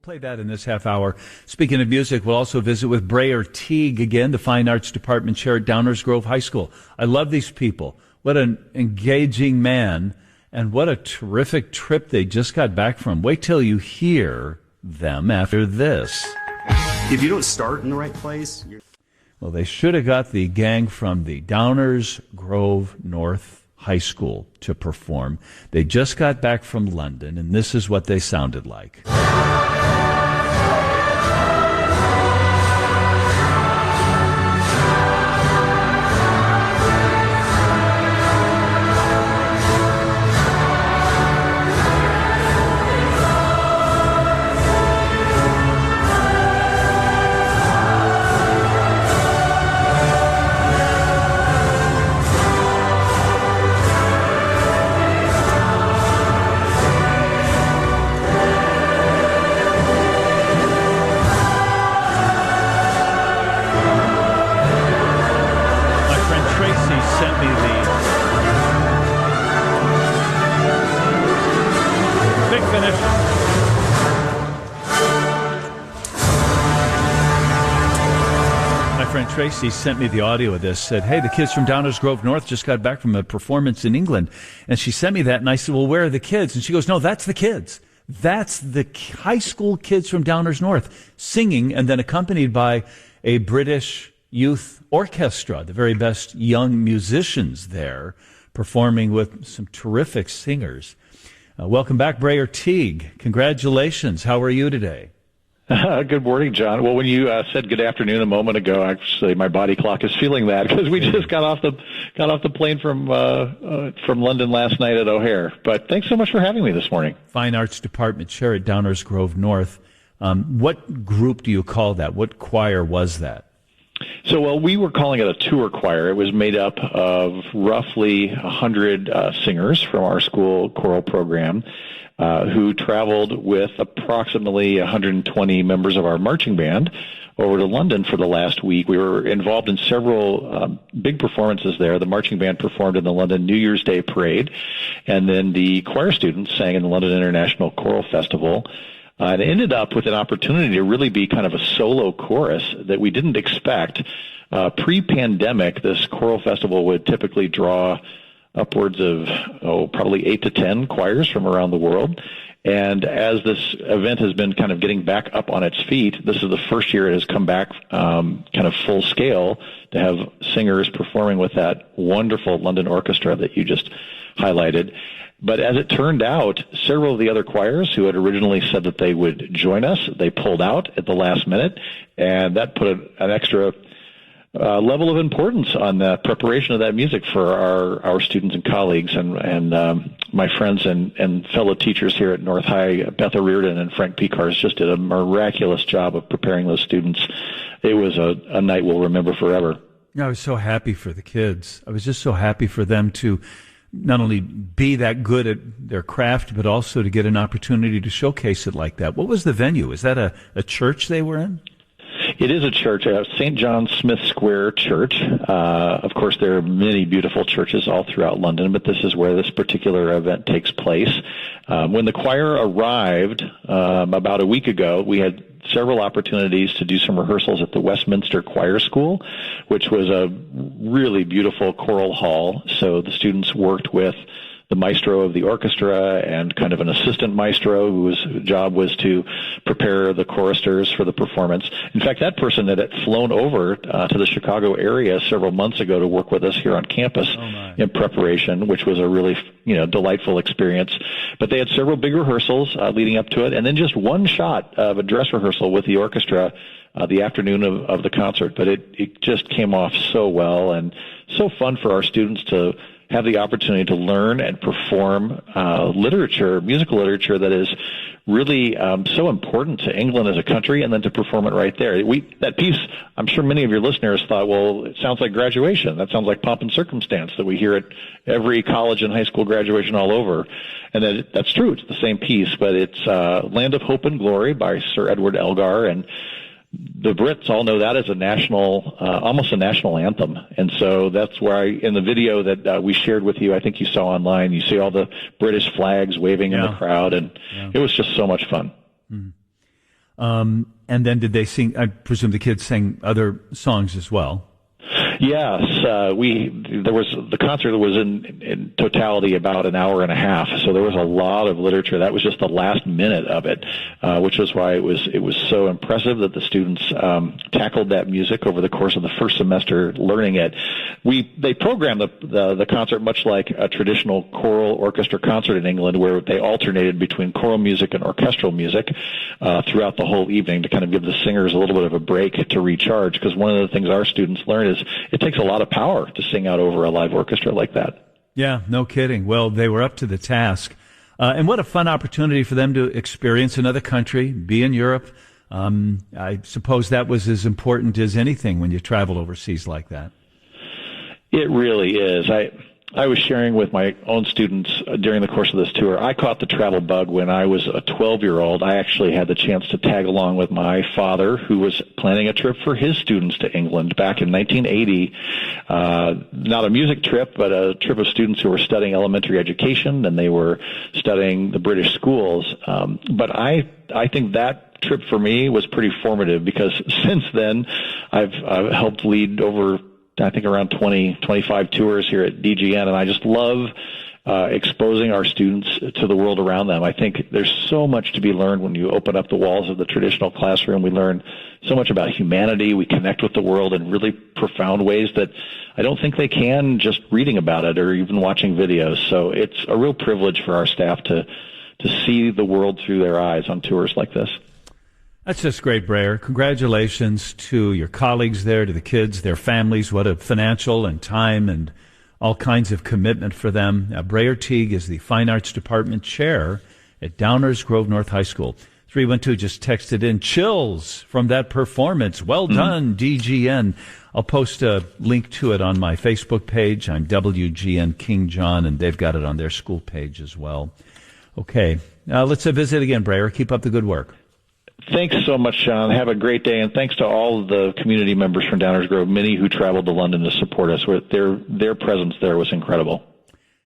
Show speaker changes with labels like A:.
A: Play that in this half hour. Speaking of music, we'll also visit with Brayer Teague again, the Fine Arts Department Chair at Downers Grove High School. I love these people. What an engaging man, and what a terrific trip they just got back from. Wait till you hear them after this.
B: If you don't start in the right place...
A: Well, they should have got the gang from the Downers Grove North High School to perform. They just got back from London, and this is what they sounded like. Tracy sent me the audio of this, said, hey, the kids from Downers Grove North just got back from a performance in England. And she sent me that, and I said, well, where are the kids? And she goes, no, that's the kids. That's the high school kids from Downers North singing, and then accompanied by a British youth orchestra, the very best young musicians there, performing with some terrific singers. Welcome back, Brayer Teague. Congratulations. How are you today?
C: Good morning, John. Well, when you said good afternoon a moment ago, actually my body clock is feeling that because we just got off the plane from London last night at O'Hare. But thanks so much for having me this morning.
A: Fine Arts Department Chair at Downers Grove North. What group do you call that? What choir was that?
C: So, well, we were calling it a tour choir. It was made up of roughly 100 singers from our school choral program. Who traveled with approximately 120 members of our marching band over to London for the last week. We were involved in several big performances there. The marching band performed in the London New Year's Day Parade, and then the choir students sang in the London International Choral Festival. And it ended up with an opportunity to really be kind of a solo chorus that we didn't expect. Pre-pandemic, this choral festival would typically draw upwards of, probably 8 to 10 choirs from around the world. And as this event has been kind of getting back up on its feet, this is the first year it has come back kind of full scale to have singers performing with that wonderful London orchestra that you just highlighted. But as it turned out, several of the other choirs who had originally said that they would join us, they pulled out at the last minute, and that put an extra level of importance on the preparation of that music for our students and colleagues and my friends and fellow teachers here at North High. Beth O'Riordan and Frank Picars just did a miraculous job of preparing those students. It was a night we'll remember forever.
A: I was so happy for the kids. I was just so happy for them to not only be that good at their craft, but also to get an opportunity to showcase it like that. What was the venue? Is that a church they were in?
C: It is a church, St. John Smith Square Church. Of course, there are many beautiful churches all throughout London, but this is where this particular event takes place. When the choir arrived about a week ago, we had several opportunities to do some rehearsals at the Westminster Choir School, which was a really beautiful choral hall. So the students worked with the maestro of the orchestra and kind of an assistant maestro whose job was to prepare the choristers for the performance. In fact, that person had flown over to the Chicago area several months ago to work with us here on campus in preparation, which was a really, delightful experience. But they had several big rehearsals leading up to it, and then just one shot of a dress rehearsal with the orchestra the afternoon of the concert. But it just came off so well and so fun for our students to have the opportunity to learn and perform musical literature that is really so important to England as a country, and then to perform it right there. That piece, I'm sure many of your listeners thought, well, it sounds like graduation. That sounds like pomp and circumstance that we hear at every college and high school graduation all over. And that's true. It's the same piece, but it's Land of Hope and Glory by Sir Edward Elgar, and the Brits all know that as a national, almost a national anthem. And so that's where in the video that we shared with you, I think you saw online, you see all the British flags waving in the crowd, and it was just so much fun.
A: And then did they sing? I presume the kids sang other songs as well.
C: Yes, the concert was in totality about an hour and a half, so there was a lot of literature. That was just the last minute of it, which was why it was so impressive that the students tackled that music over the course of the first semester learning it. They programmed the concert much like a traditional choral orchestra concert in England, where they alternated between choral music and orchestral music throughout the whole evening to kind of give the singers a little bit of a break to recharge, because one of the things our students learn is it takes a lot of power to sing out over a live orchestra like that.
A: Yeah, no kidding. Well, they were up to the task. And what a fun opportunity for them to experience another country, be in Europe. I suppose that was as important as anything when you travel overseas like that.
C: It really is. I was sharing with my own students during the course of this tour. I caught the travel bug when I was a 12-year-old. I actually had the chance to tag along with my father, who was planning a trip for his students to England back in 1980. Not a music trip, but a trip of students who were studying elementary education, and they were studying the British schools. But I think that trip for me was pretty formative, because since then I've helped lead over, I think, around 25 tours here at WGN, and I just love exposing our students to the world around them. I think there's so much to be learned when you open up the walls of the traditional classroom. We learn so much about humanity. We connect with the world in really profound ways that I don't think they can just reading about it or even watching videos. So it's a real privilege for our staff to see the world through their eyes on tours like this.
A: That's just great, Brayer. Congratulations to your colleagues there, to the kids, their families. What a financial and time and all kinds of commitment for them. Brayer Teague is the Fine Arts Department Chair at Downers Grove North High School. 312 just texted in, chills from that performance. Well done, WGN. I'll post a link to it on my Facebook page. I'm WGN King John, and they've got it on their school page as well. Okay, let's visit again, Brayer. Keep up the good work.
C: Thanks so much, Sean. Have a great day, and thanks to all of the community members from Downers Grove, many who traveled to London to support us. Their presence there was incredible.